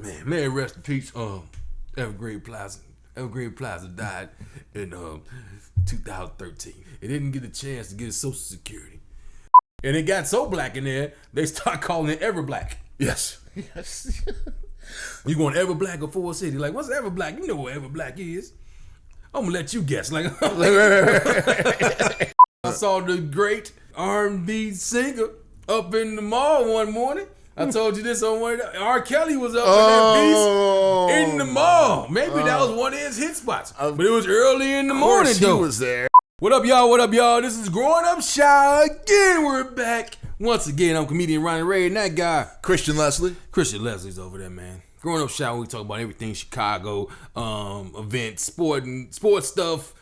Man, may it rest in peace. Evergreen Plaza. Evergreen Plaza died in 2013. It didn't get a chance to get his Social Security, and it got so black in there they start calling it EverBlack. Yes. You going EverBlack or Forward City? Like, what's EverBlack? You know what EverBlack is. I'm gonna let you guess. Like, I saw the great R&B singer up in the mall one morning. I told you this on one. R. Kelly was up in that piece in the mall. Maybe that was one of his hit spots, but it was early in the morning. He was there. What up, y'all? What up, y'all? This is Growing Up Shy again. We're back once again. I'm Comedian Ronnie Ray, and that guy, Khristian Leslie. Khristian Leslie's over there, man. Growing Up Shy, we talk about everything Chicago, events, sports stuff,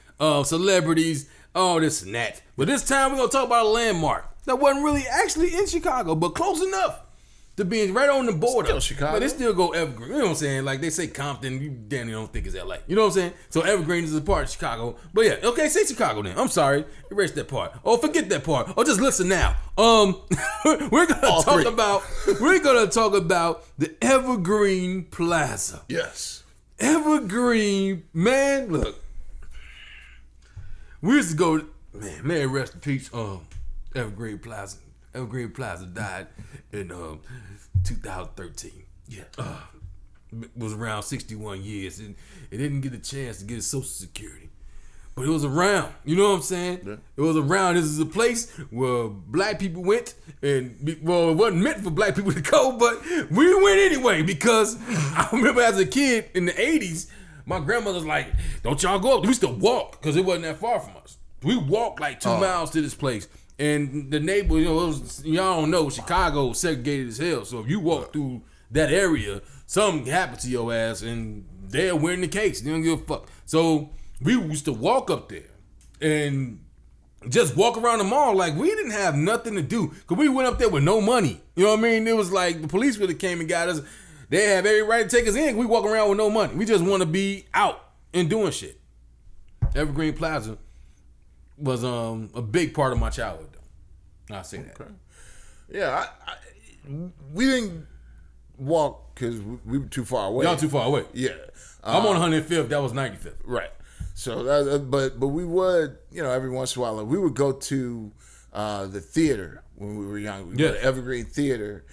celebrities, all this and that. But this time we're gonna talk about a landmark that wasn't really actually in Chicago, but close enough to being right on the border. Still Chicago. But they still go Evergreen. You know what I'm saying? Like they say Compton, you damn near don't think it's LA. You know what I'm saying? So Evergreen is a part of Chicago. But yeah, okay, say Chicago then. I'm sorry. Erase that part. Oh, forget that part. Or just listen now. We're gonna talk about the Evergreen Plaza. Yes. Evergreen, man, look. We used to go, man, may it rest in peace, Evergreen Plaza. Evergreen Plaza died in 2013. Yeah. It was around 61 years, and it didn't get a chance to get his Social Security. But it was around. You know what I'm saying? Yeah. It was around. This is a place where black people went, and well, it wasn't meant for black people to go, but we went anyway because I remember as a kid in the 80s, my grandmother was like, don't y'all go up. We used to walk because it wasn't that far from us. We walked like 2 miles to this place. And the neighbor, you know, y'all don't know, Chicago segregated as hell. So if you walk through that area, something happened to your ass, and they're winning the case. They don't give a fuck. So we used to walk up there and just walk around the mall like we didn't have nothing to do. Because we went up there with no money. You know what I mean? It was like the police would have came and got us. They have every right to take us in. We walk around with no money. We just want to be out and doing shit. Evergreen Plaza was a big part of my childhood, though. I say that. Okay. Yeah, we didn't walk because we were too far away. Y'all too far away. Yeah, I'm on 105th. That was 95th. Right. So that, but we would, you know, every once in a while, we would go to the theater when we were young. We go to Evergreen Theater,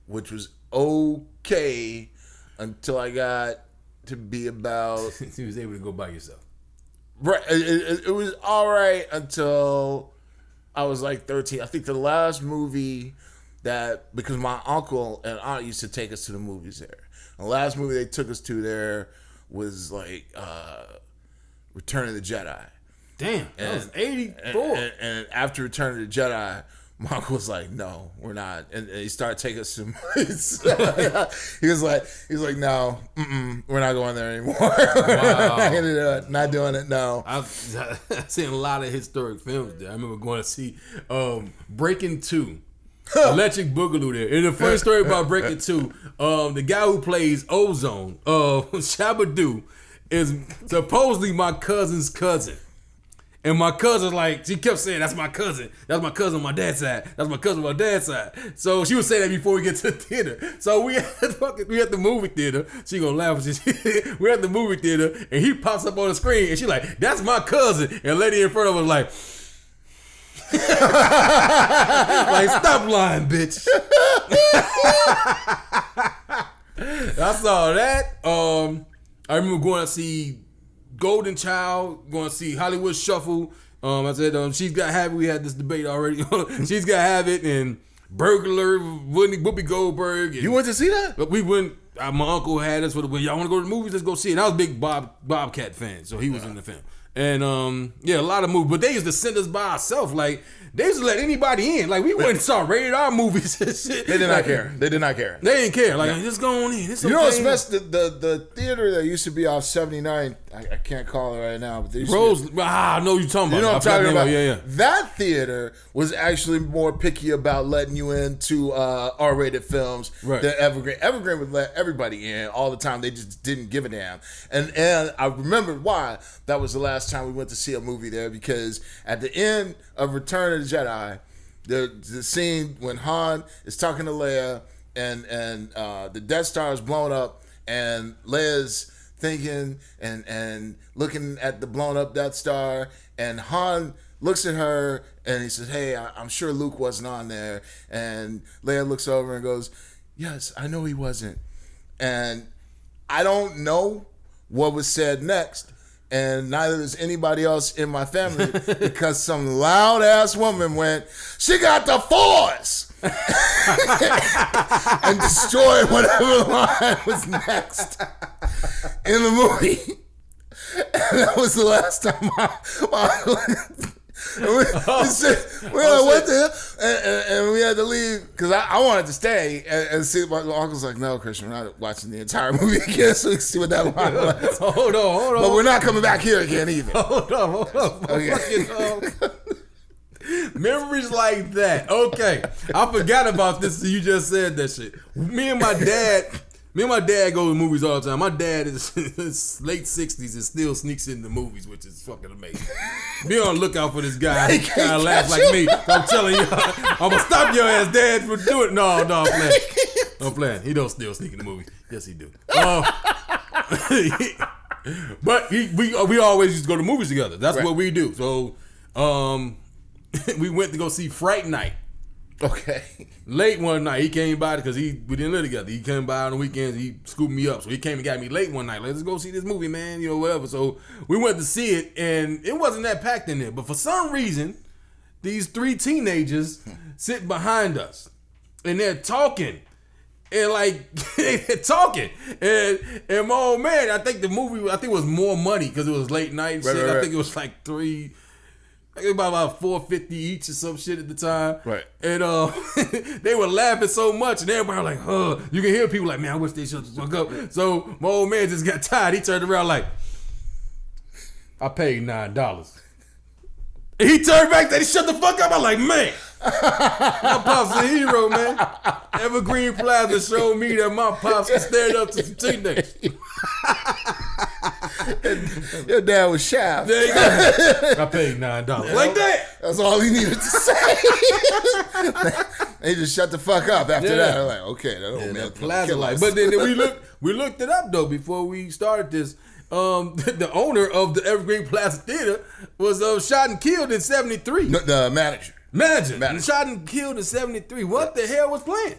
which was okay until I got to be about. You was able to go by yourself. Right. It was all right until I was like 13. I think the last movie that, because my uncle and aunt used to take us to the movies there. The last movie they took us to there was like Return of the Jedi. Damn, that was 84. And after Return of the Jedi, my uncle was like, "No, we're not," and he started taking us to movies. he was like, "No, we're not going there anymore. Wow. not doing it. No." I've seen a lot of historic films there. I remember going to see Breaking 2, Electric Boogaloo there. And the funny story about Breaking 2, the guy who plays Ozone, Shabba-Doo, is supposedly my cousin's cousin. And my cousin, like, she kept saying, that's my cousin. That's my cousin on my dad's side. That's my cousin on my dad's side. So she would say that before we get to the theater. So we at the movie theater. She gonna laugh. We're at the movie theater, and he pops up on the screen, and she like, that's my cousin. And a lady in front of us like, like, stop lying, bitch. I saw that. I remember going to see Golden Child, going to see Hollywood Shuffle. I said, She's Got Have It. We had this debate already. She's Got Have It, and Burglar, Whoopi Goldberg. And you went to see that? But we went. My uncle had us for the. Y'all want to go to the movies? Let's go see it. And I was a big Bobcat fan, so he was in the film. And a lot of movies. But they used to send us by ourselves. Like, they used to let anybody in. Like, we went and saw rated R movies and shit. They did not care. They did not care. They didn't care. Like, just go on in. It's okay. You know what's messed? The theater that used to be off 79, I can't call it right now, but Rose. I know you're talking about. You know what I'm talking about? Yeah. That theater was actually more picky about letting you into R-rated films than Evergreen. Evergreen would let everybody in all the time. They just didn't give a damn. And I remember why. That was the last time we went to see a movie there, because at the end of Return of the Jedi, the scene when Han is talking to Leia the Death Star is blown up, and Leia's thinking and looking at the blown up Death Star, and Han looks at her and he says, "Hey, I'm sure Luke wasn't on there." And Leia looks over and goes, "Yes, I know he wasn't." And I don't know what was said next, and neither does anybody else in my family, because some loud ass woman went, "She got the Force!" and destroyed whatever line was next in the movie. And that was the last time what the hell? And we had to leave because I wanted to stay and see. My uncle's like, "No, Khristian, we're not watching the entire movie again, so we can see what that line was." Hold on. But we're not coming back here again either. Hold on. Okay. Memories like that. Okay, I forgot about this. You just said that shit. Me and my dad go to movies all the time. My dad is in his late 60s and still sneaks into movies, which is fucking amazing. Be on the lookout for this guy. He kind of laughs like me. I'm telling you, I'm gonna stop your ass, Dad, for doing it. No, I'm playing. I'm playing. He don't still sneak in the movies. Yes, he do. But we always used to go to movies together. That's right. What we do. So, we went to go see Fright Night. Okay. Late one night, he came by because we didn't live together. He came by on the weekends. He scooped me up, so he came and got me late one night. Let's go see this movie, man. Whatever. So we went to see it, and it wasn't that packed in there. But for some reason, these 3 teenagers sit behind us, and they're talking, and they're talking, and my old man. I think the movie, it was More Money because it was late night and shit. Right. I think it was like about $4.50 each or some shit at the time. Right. And they were laughing so much, and everybody was like, you can hear people like, "Man, I wish they shut the fuck up." So my old man just got tired. He turned around like, "I paid $9. And he turned back and he shut the fuck up. I'm like, man, my pop's a hero, man. Evergreen Plaza showed me that my pops can stand up to some teenagers. Your dad was shy. There you go. I paid $9. Like that. That's all he needed to say. He just shut the fuck up after that. I'm like, okay, that old man Plaza life. But then we looked it up though before we started this. The owner of the Evergreen Plaza Theater was shot and killed in 73. No, the manager. Shot and killed in 73. What the hell was playing?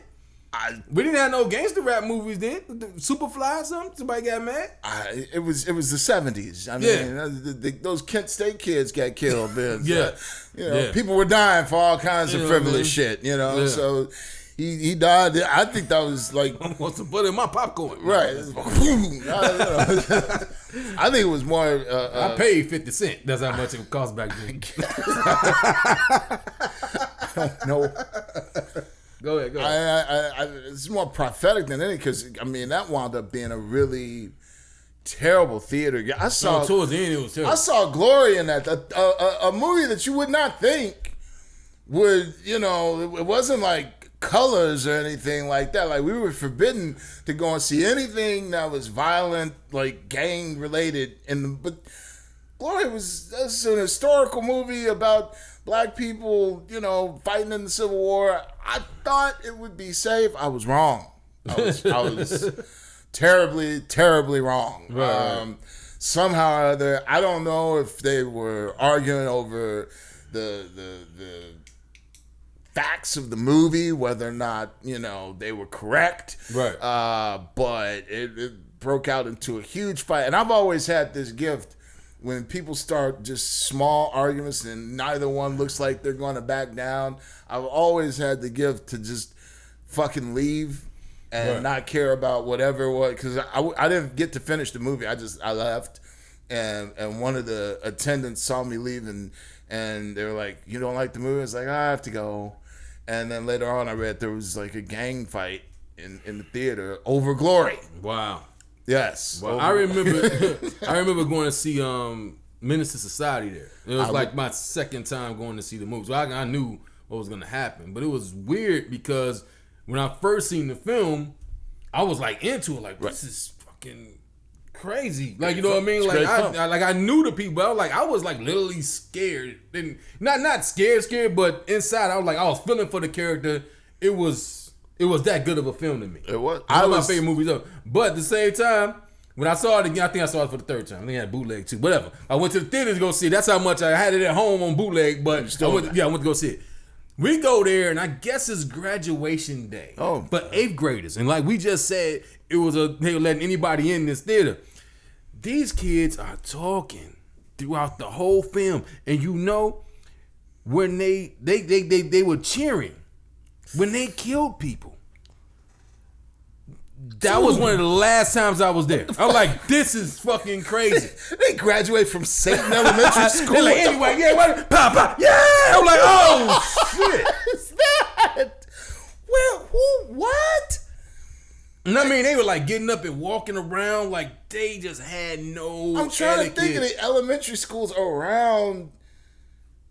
We didn't have no gangster rap movies then. Superfly or something? Somebody got mad? It was the 70s. I mean, those Kent State kids got killed. People were dying for all kinds of frivolous shit, so he died. I think that was like... I want to put in my popcorn. Right. I think it was more... I paid 50 cents. That's how much it cost back then. No. Go ahead. It's more prophetic than anything, because that wound up being a really terrible theater. Towards the end, it was terrible. I saw glory in that. A movie that you would not think would, it wasn't like Colors or anything like that. Like, we were forbidden to go and see anything that was violent, like gang related. But Glory was an historical movie about black people, fighting in the Civil War. I thought it would be safe. I was wrong. I was terribly, terribly wrong. Right. Somehow or other, I don't know if they were arguing over the facts of the movie, whether or not, they were correct. Right. But it broke out into a huge fight. And I've always had this gift. When people start just small arguments and neither one looks like they're going to back down, I've always had the gift to just fucking leave and not care about whatever it was. Because I didn't get to finish the movie. I left. And one of the attendants saw me leaving, and they were like, "You don't like the movie?" I was like, "I have to go." And then later on, I read there was like a gang fight in the theater over Glory. Wow. Yes. Well, I remember going to see Menace to Society there. It was like my second time going to see the movie. So I knew what was going to happen. But it was weird because when I first seen the film, I was like into it. Like, this is fucking crazy. Like, you know what I mean? Like, I knew the people. I was literally scared. And not scared, but inside I was feeling for the character. It was It was that good of a film to me. It was. One of my favorite movies ever. But at the same time, when I saw it again, I think I saw it for the third time. I think I had bootleg too. Whatever. I went to the theater to go see it. That's how much I had it at home on bootleg. But I went to go see it. We go there, and I guess it's graduation day. Oh. But 8th graders. And like we just said, they were letting anybody in this theater. These kids are talking throughout the whole film. And you know, when they were cheering when they killed people. That was one of the last times I was there. I'm like, this is fucking crazy. They graduate from Satan Elementary School. They're like, anyway, yeah, what? Papa, yeah. I'm like, oh shit. What is that? Well, who? What? And I mean, they were like getting up and walking around like they just had no. I'm trying to think of the elementary schools around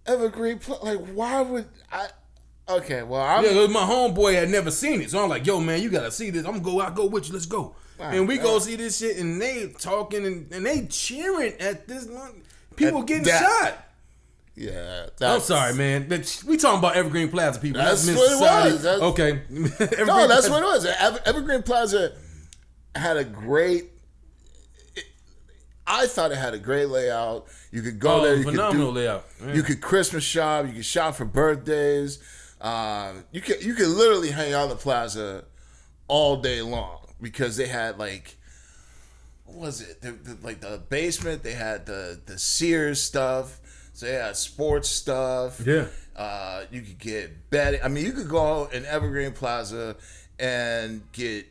Evergreen Plaza. Like, why would I? Okay, well, my homeboy had never seen it, so I'm like, yo, man, you gotta see this. I'll go with you. Let's go. And we go see this shit, and they talking and they cheering at this people getting shot. Yeah, I'm sorry, man. We talking about Evergreen Plaza, people. That's what it was. Okay. No, that's what it was. Evergreen Plaza had a great. I thought it had a great layout. You could go there. Phenomenal layout. Man. You could Christmas shop. You could shop for birthdays. You could literally hang out in the plaza all day long because they had like, what was it? Like the basement. They had the Sears stuff. So they had sports stuff. Yeah. You could get bedding. I mean, you could go in Evergreen Plaza and get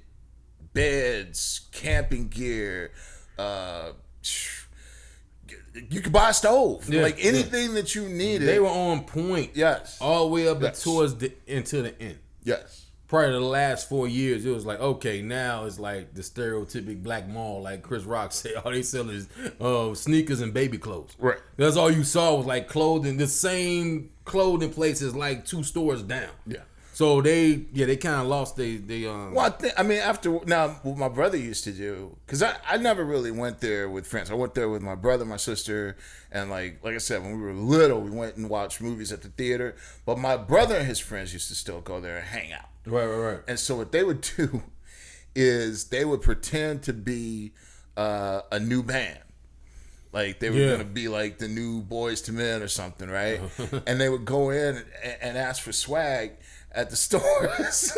beds, camping gear. You could buy a stove, like anything that you needed. They were on point. Yes, all the way up towards until the end. Yes. Prior to the last 4 years, it was like, okay, now it's like the stereotypic black mall, like Chris Rock said. All they sell is sneakers and baby clothes. Right. That's all you saw was like clothing. The same clothing places like 2 stores down. Yeah. So they kind of lost Well, I mean, after now, what my brother used to do, because I never really went there with friends. I went there with my brother, my sister, and like I said, when we were little, we went and watched movies at the theater. But my brother and his friends used to still go there and hang out. Right. And so what they would do is they would pretend to be a new band. Like they were going to be like the new Boys to Men or something, right? And they would go in and ask for swag at the stores.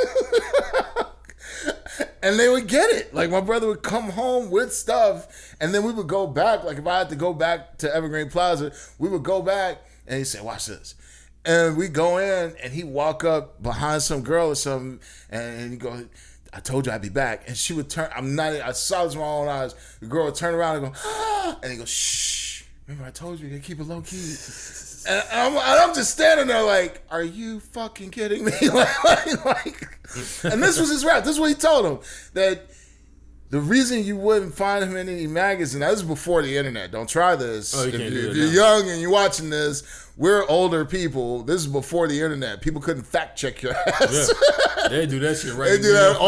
And they would get it. Like my brother would come home with stuff, and then we would go back. Like if I had to go back to Evergreen Plaza, we would go back and he'd say, watch this. And we go in and he'd walk up behind some girl or something and he'd go, I told you I'd be back. And she would turn, I saw this with my own eyes. The girl would turn around and go, ah, and he goes, shh. Remember I told you to keep it low key. And I'm just standing there like, are you fucking kidding me? like, and this was his rap. This is what he told him. That the reason you wouldn't find him in any magazine, that was before the internet. Don't try this. Oh, if you're young and you're watching this, we're older people. This is before the internet. People couldn't fact check your ass. Yeah. They do that shit right. They do that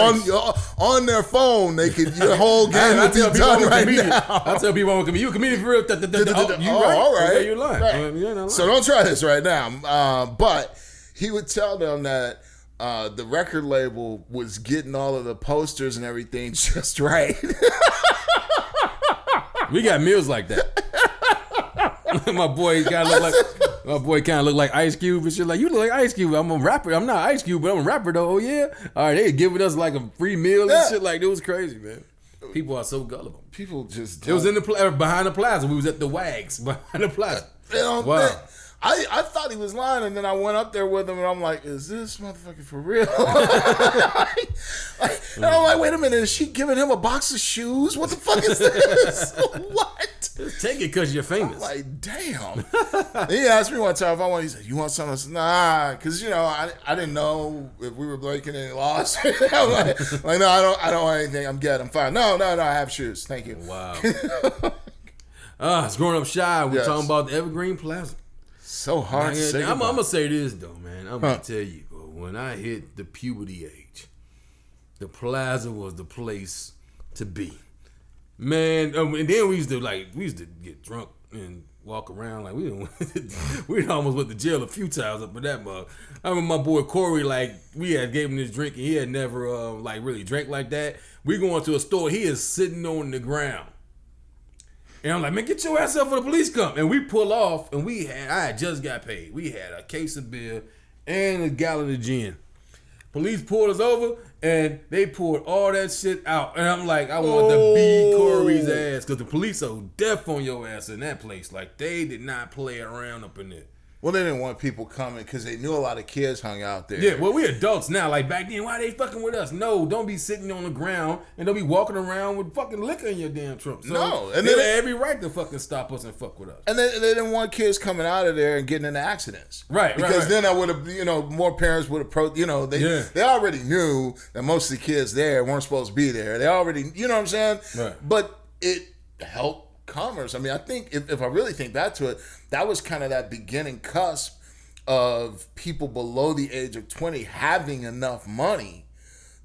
on their phone. They could your whole game would be done right now. I tell people I'm a comedian. You a comedian for real? You right? All right. You're lying. Right. So don't try this right now. But he would tell them that the record label was getting all of the posters and everything just right. We got meals like that. My boy kind of look like Ice Cube and shit. Like, you look like Ice Cube. I'm a rapper. I'm not Ice Cube, but I'm a rapper though. Oh yeah. All right, they giving us like a free meal and shit. Like, it was crazy, man. People are so gullible. People just. It was in behind the plaza. We was at the Wags behind the plaza. Wow. I thought he was lying, and then I went up there with him, and I'm like, is this motherfucker for real? And I'm like, wait a minute, is she giving him a box of shoes? What the fuck is this? What? Just take it because you're famous. I'm like, damn. He asked me one time if I want, he said, you want something? I said, nah, because, I didn't know if we were breaking any laws. I'm like, no, I don't want anything. I'm good. I'm fine. No, I have shoes. Thank you. Wow. It's Growing Up Shy. We're talking about the Evergreen Plaza. So hard to say. I'm going to say this, though, man. I'm going to tell you, bro. When I hit the puberty age, the plaza was the place to be. Man, and then we used to get drunk and walk around like we almost went to jail a few times up in that mug. I remember my boy Corey, like we had gave him this drink and he had never like really drank like that. We going to a store, he is sitting on the ground. And I'm like, man, get your ass up for the police come. And we pull off and I had just got paid. We had a case of beer and a gallon of gin. Police pulled us over and they poured all that shit out. And I'm like, I want to beat Corey's ass because the police are deaf on your ass in that place. Like, they did not play around up in there. Well, they didn't want people coming because they knew a lot of kids hung out there. Yeah, well, we adults now. Like, back then, why they fucking with us? No, don't be sitting on the ground and don't be walking around with fucking liquor in your damn trunk. So no. And they had every right to fucking stop us and fuck with us. And they didn't want kids coming out of there and getting into accidents. Right, because then I would have, more parents would have, they already knew that most of the kids there weren't supposed to be there. They already, you know what I'm saying? Right. But it helped commerce. I mean, I think if I really think back to it, that was kind of that beginning cusp of people below the age of 20 having enough money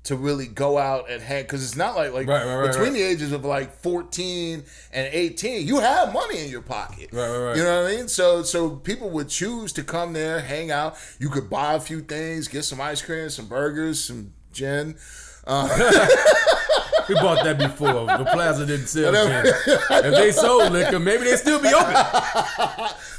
to really go out and hang, because it's not like between the ages of like 14 and 18 you have money in your pocket. Right. You know what I mean? So people would choose to come there, hang out. You could buy a few things, get some ice cream, some burgers, some gin. We bought that before. The Plaza didn't sell gin. If they sold liquor, maybe they'd still be open.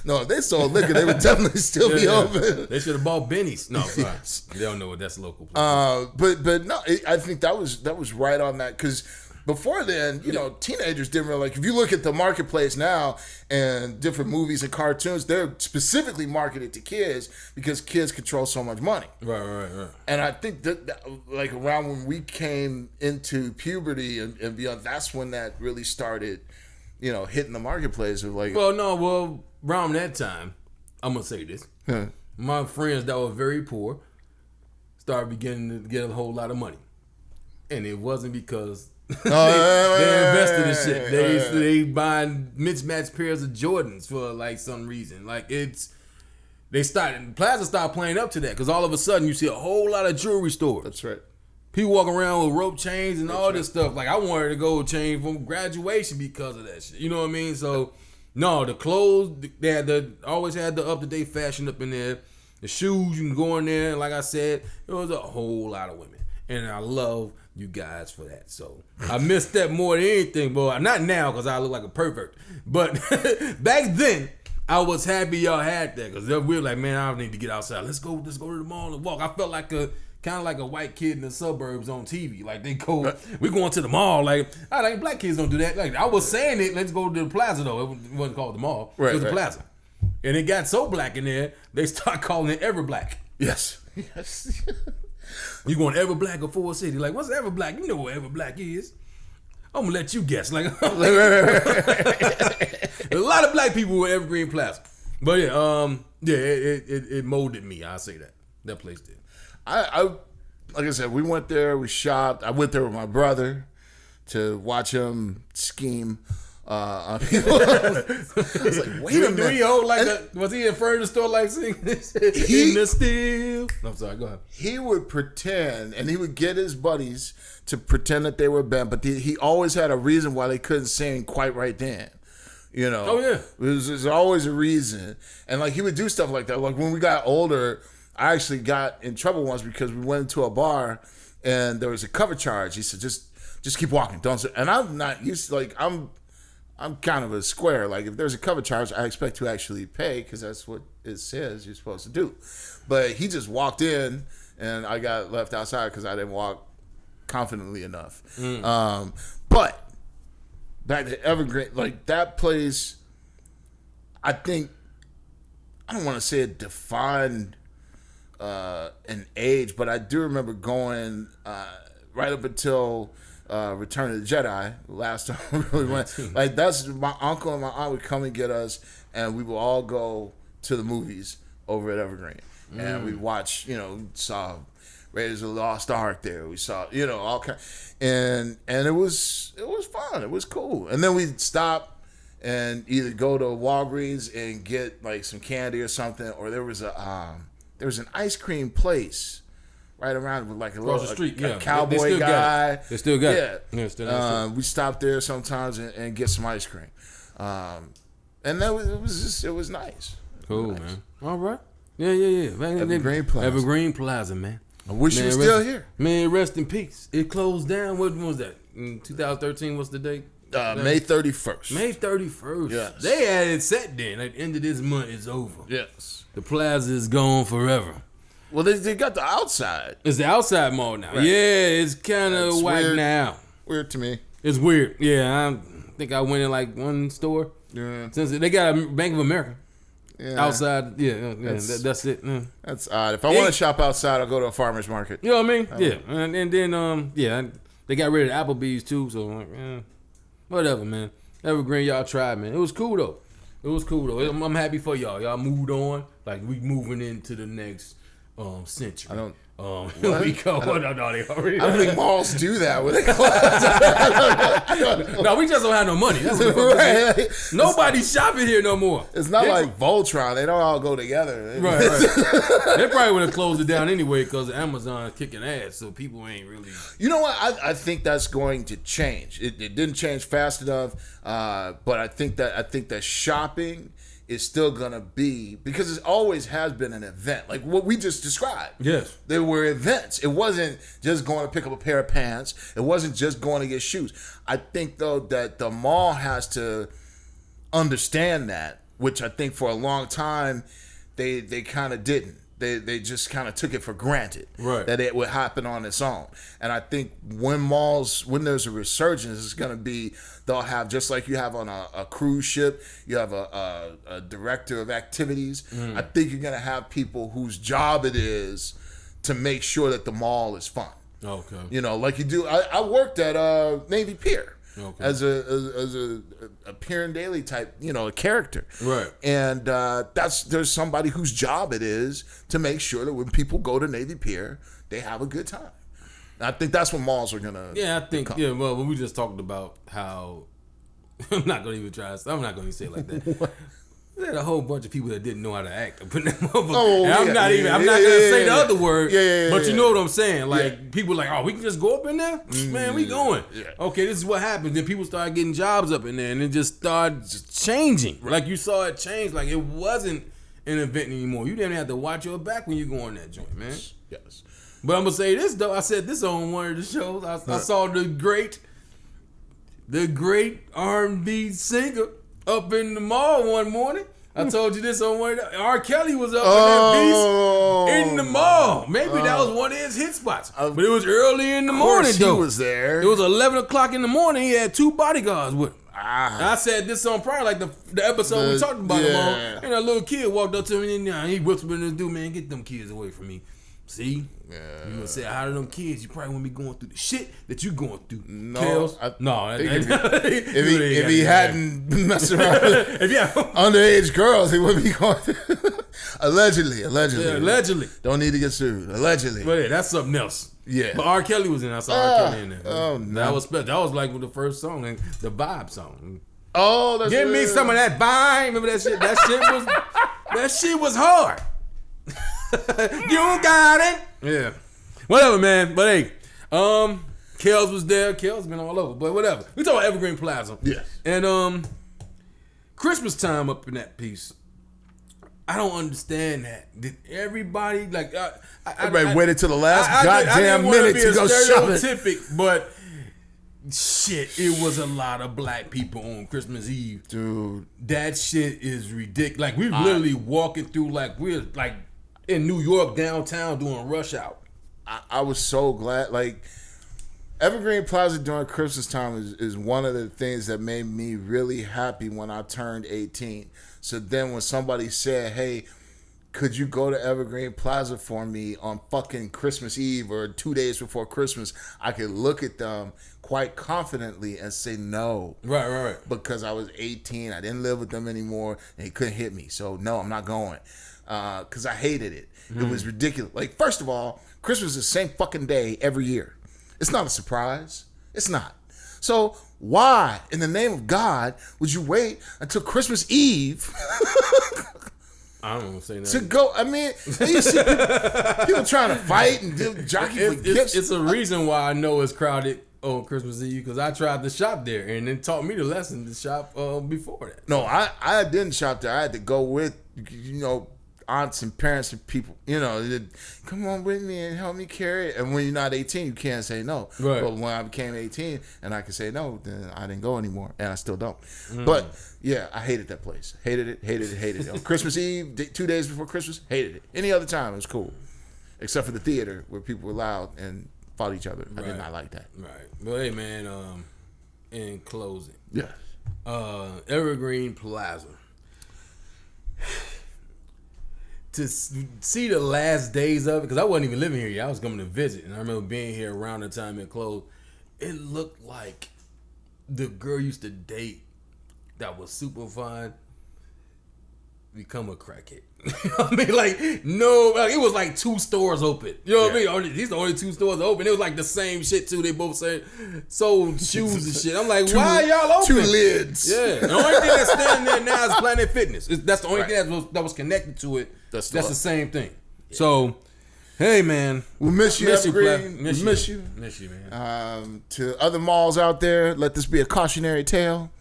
No, if they sold liquor, they would definitely still be open. They should have bought Benny's. No, sorry. They don't know what that's local. But no, I think that was right on that, because before then, teenagers didn't really like. If you look at the marketplace now and different movies and cartoons, they're specifically marketed to kids because kids control so much money. Right. And I think that like around when we came into puberty and beyond, that's when that really started, hitting the marketplace of like. Well, around that time, I'm gonna say this: my friends that were very poor started beginning to get a whole lot of money, and it wasn't because. They invested in shit. They buying mismatched pairs of Jordans for like some reason. Like Plaza started playing up to that because all of a sudden you see a whole lot of jewelry stores. That's right. People walking around with rope chains and all this stuff. Like I wanted to go change from graduation because of that shit. You know what I mean? So no, the clothes they always had the up to date fashion up in there. The shoes you can go in there. And like I said, it was a whole lot of women, and I love you guys for that. So I missed that more than anything, boy. Not now because I look like a pervert, but back then I was happy y'all had that because we were like, man, I don't need to get outside. Let's go to the mall and walk. I felt like kind of like a white kid in the suburbs on TV. Like we going to the mall. Like I like black kids don't do that. Like I was saying it. Let's go to the Plaza though. It wasn't called the mall. It was the Plaza, and it got so black in there they start calling it EverBlack. Yes. You going to EverBlack or Ford City? Like, what's EverBlack? You know what EverBlack is. I'm gonna let you guess. Like, a lot of black people with Evergreen Plaza, but it molded me. I'll say that place did. I like I said, we went there. We shopped. I went there with my brother to watch him scheme. On people. I was like, wait a minute. Do he hold was he in furniture store like singing this shit? In the steel? I'm sorry, go ahead. He would pretend, and he would get his buddies to pretend that they were band, but he always had a reason why they couldn't sing quite right then. Oh yeah. There's always a reason. And like he would do stuff like that. Like when we got older, I actually got in trouble once because we went into a bar and there was a cover charge. He said, just keep walking. Don't. And I'm not used to, like, I'm kind of a square. Like, if there's a cover charge, I expect to actually pay because that's what it says you're supposed to do. But he just walked in, and I got left outside because I didn't walk confidently enough. But back to Evergreen, like, that place, I think, I don't want to say it defined an age, but I do remember going right up until Return of the Jedi, last time we really went. Like, that's my uncle and my aunt would come and get us, and we would all go to the movies over at Evergreen. And we'd watch, saw Raiders of the Lost Ark there. We saw, all kind, and it was fun. It was cool. And then we'd stop and either go to Walgreens and get like some candy or something, or there was an ice cream place right around with like a across the street, a cowboy guy. They still got it. We stopped there sometimes and get some ice cream. And it was nice. Cool, man. All right. Yeah. Man, Evergreen Plaza. Evergreen Plaza, man. I wish you were still here. Man, rest in peace. It closed down. What was that? In 2013, what's the date? May 31st. May 31st. Yes. They had it set then. At the end of this month, it's over. Yes. The plaza is gone forever. Well, they got the outside. It's the outside mall now. Right. Yeah, it's kind of whack weird. now. Weird to me. It's weird. Yeah, I think I went in like one store. Yeah. Since they got a Bank of America. Yeah. Outside. Yeah, that's it. Yeah. That's odd. If I want to shop outside, I'll go to a farmer's market. You know what I mean? Yeah. And then, they got rid of Applebee's too. So, like, whatever, man. Evergreen, y'all tried, man. It was cool, though. I'm happy for y'all. Y'all moved on. Like, we moving into the next century. I don't. We go. They already. I don't think malls do that with it. No, we just don't have no money. That's what the fuck it is. Nobody's shopping here no more. It's not like Voltron. They don't all go together. Right. They probably would have closed it down anyway because Amazon is kicking ass, so people ain't really. You know what? I think that's going to change. It didn't change fast enough, but I think that shopping is still gonna be, because it always has been an event, like what we just described. Yes, there were events. It wasn't just going to pick up a pair of pants. It wasn't just going to get shoes. I think though that the mall has to understand that, which I think for a long time they kind of didn't. They just kind of took it for granted, right, that it would happen on its own. And I think when there's a resurgence, it's going to be, they'll have, just like you have on a cruise ship, you have a director of activities. I think you're going to have people whose job it is to make sure that the mall is fun. Okay. You know, like you do. I worked at Navy Pier. Okay. As a Pier and Daily type, a character, right? And there's somebody whose job it is to make sure that when people go to Navy Pier, they have a good time. And I think that's what malls are gonna. Yeah, I think. Become. Yeah, well, we just talked about how I'm not gonna even say it like that. There's a whole bunch of people that didn't know how to act up in that motherfucker. I'm not gonna say the other word. But you know what I'm saying? Like people like, oh, we can just go up in there? Man, we going. Yeah. Okay, this is what happens. Then people started getting jobs up in there and it just started changing. Right. Like you saw it change. Like it wasn't an event anymore. You didn't have to watch your back when you go in that joint, man. Yes. But I'm gonna say this though. I said this on one of the shows. I saw the great R&B singer up in the mall one morning. I told you this on one. R. Kelly was up in that beast in the mall. Maybe that was one of his hit spots. But it was early in the morning, though. He was there. It was 11 o'clock in the morning. He had 2 bodyguards with him. I said this on probably like the episode we talked about him on. And a little kid walked up to me and he whispered to this dude, man, get them kids away from me. See? Yeah. You gonna say how to them kids, you probably won't be going through the shit that you going through. No. If he hadn't messed around with underage girls, he wouldn't be going through. Allegedly. Yeah, allegedly. Don't need to get sued. Allegedly. But yeah, that's something else. Yeah. But R. Kelly was in. I saw R. Kelly in there. Oh, no. That was special. That was like the first song, and the vibe song. Oh, that's Give me some of that vibe. Remember that shit? That shit was hard. You got it. Yeah. Whatever, man. But hey, Kels was there. Kels been all over. But whatever. We talking about Evergreen Plaza. Yes. And Christmas time up in that piece. I don't understand that. Did everybody like? Everybody waited till the last goddamn minute to go shop it. But shit, it was a lot of black people on Christmas Eve, dude. That shit is ridiculous. Like we literally walking through like we're like in New York downtown doing rush hour. I was so glad. Like Evergreen Plaza during Christmas time is one of the things that made me really happy when I turned 18. So then when somebody said, hey, could you go to Evergreen Plaza for me on fucking Christmas Eve or 2 days before Christmas, I could look at them quite confidently and say no. Right. Because I was 18. I didn't live with them anymore. And he couldn't hit me. So no, I'm not going. Because I hated it. It was ridiculous. Like, first of all, Christmas is the same fucking day every year. It's not a surprise. It's not. So why, in the name of God, would you wait until Christmas Eve? I don't want to say that. To go, I mean, you see people trying to fight and jockey for gifts. It's a reason why I know it's crowded on Christmas Eve because I tried to shop there and it taught me the lesson to shop before that. No, I didn't shop there. I had to go with, aunts and parents and people, come on with me and help me carry it. And when you're not 18, you can't say no. Right. But when I became 18 and I could say no, then I didn't go anymore. And I still don't. But yeah, I hated that place. Hated it. On Christmas Eve, 2 days before Christmas, hated it. Any other time, it was cool. Except for the theater where people were loud and fought each other. I did not like that. Right. Well, hey, man, in closing. Yes. Evergreen Plaza. To see the last days of it, because I wasn't even living here yet. I was coming to visit, and I remember being here around the time it closed. It looked like the girl used to date that was super fine become a crackhead. I mean, it was like 2 stores open. You know what I mean? These are the only 2 stores open. It was like the same shit too. They both sold shoes and shit. I'm like, why are y'all open? 2 lids. Yeah. The only thing that's standing there now is Planet Fitness. That's the only thing that was connected to it. That's the same thing. Yeah. So, hey man, we miss you, Evergreen. Miss you, man. To other malls out there, let this be a cautionary tale.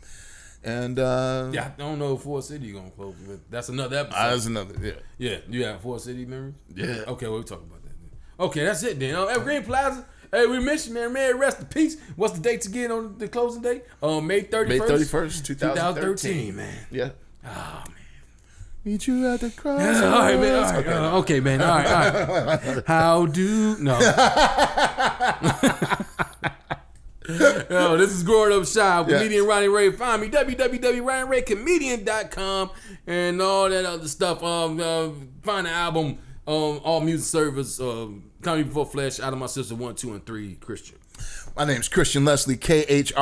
And I don't know if Ford City gonna close, but that's another episode. That's another, yeah. You have Ford City memories? Yeah. Okay, we'll talk about that then. Okay, that's it then. Evergreen Plaza. Hey, we miss you, man. May it rest in peace. What's the date again on the closing date? May 31st. May 31st, 2013, man. Yeah. Oh man. Meet you at the crossroads. All right, man. All right. Okay, man. All right. How do no? Yo, this is Growing Up Shy, Comedian Ronnie Ray. Find me www.ronnieRayComedian.com and all that other stuff. Find the album all music service. Comedy Before Flesh, Out of My Sister 1, 2, and 3. Khristian. My name's Khristian Leslie, Khristian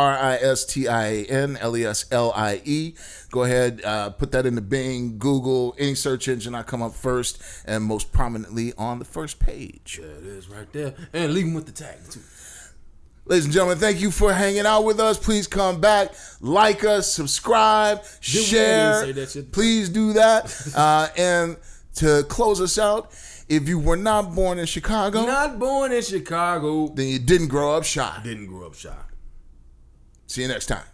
Leslie. Go ahead, put that into Bing, Google, any search engine. I come up first and most prominently on the first page. There it is right there. And leave them with the tag too. Ladies and gentlemen, thank you for hanging out with us. Please come back, like us, subscribe, share. Please do that. And to close us out, if you were not born in Chicago, then you didn't grow up shy. Didn't grow up shy. See you next time.